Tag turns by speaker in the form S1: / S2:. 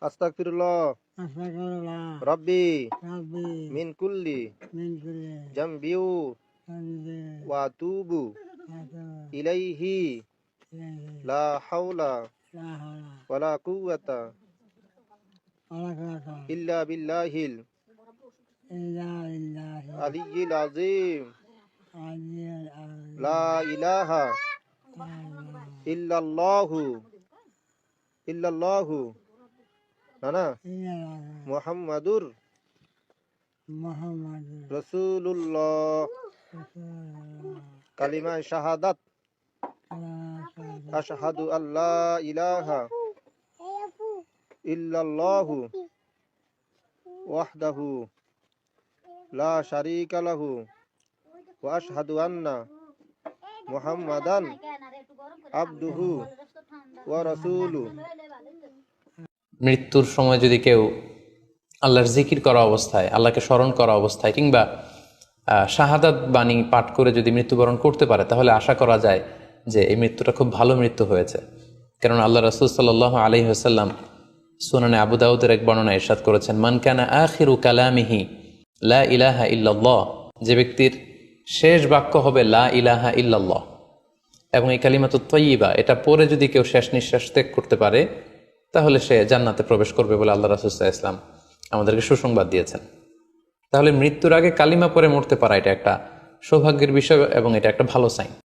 S1: আস্তাগফিরুল্লাহ
S2: আস্তাগফিরুল্লাহ
S1: রাব্বি
S2: রাব্বি
S1: মিন কুল্লি
S2: মিন কুল্লি
S1: জামবিউ
S2: যামবি
S1: ওয়া আতুবু
S2: ওয়া আতুবু
S1: ইলাইহি
S2: ইলাইহি
S1: লা হাওলা
S2: লা হাওলা
S1: ওয়ালা কুওয়াতা
S2: ওয়ালা কুওয়াতা
S1: ইল্লা বিল্লাহিল
S2: ইল্লা বিল্লাহি
S1: আলিয়্যিল আযীম
S2: আলিয়্যিল আযীম
S1: লা ইলাহা
S2: লা ইলাহা
S1: ইল্লাল্লাহু না
S2: ইল্লাল্লাহ
S1: মুহাম্মাদুর
S2: মুহাম্মাদুর
S1: রাসূলুল্লাহ
S2: রাসূলুল্লাহ
S1: কালিমা শাহাদাত আশহাদু আল্লা ইলাহা ইল্লাল্লাহু ওয়াহদাহু লা শারীকা লাহু ওয়া আশহাদু আন্না মুহাম্মাদান আবদুহু ওয়া রাসূলুহু।
S3: মৃত্যুর সময় যদি কেউ আল্লাহর জিকির করা অবস্থায়, আল্লাহকে স্মরণ করা অবস্থায় কিংবা শাহাদাত বাণী পাঠ করে যদি মৃত্যুবরণ করতে পারে, তাহলে আশা করা যায় যে এই মৃত্যুটা খুব ভালো মৃত্যু হয়েছে। কারণ আল্লাহ রাসূল সাল্লাল্লাহু আলাইহি ওয়াসাল্লাম সুনানে আবু দাউদের এক বর্ণনায় ইরশাদ করেছেন, মান কানা আখিরু কালামিহি লা ইলাহা ইল্লাল্লাহ, যে ব্যক্তির শেষ বাক্য হবে লা ইলাহা ইল্লাল্লাহ এবং এই কালিমাতুত তাইয়্যিবা, এটা পরে যদি কেউ শেষ নিঃশ্বাস ত্যাগ করতে পারে তাহলে সে জান্নাতে প্রবেশ করবে বলে আল্লাহ রাসূল সাল্লাল্লাহু আলাইহি ওয়াসাল্লাম আমাদেরকে সুসংবাদ দিয়েছেন। তাহলে মৃত্যুর আগে কালিমা পড়ে মরতে পারা এটা একটা সৌভাগ্যের বিষয় এবং এটা একটা ভালো সাইন।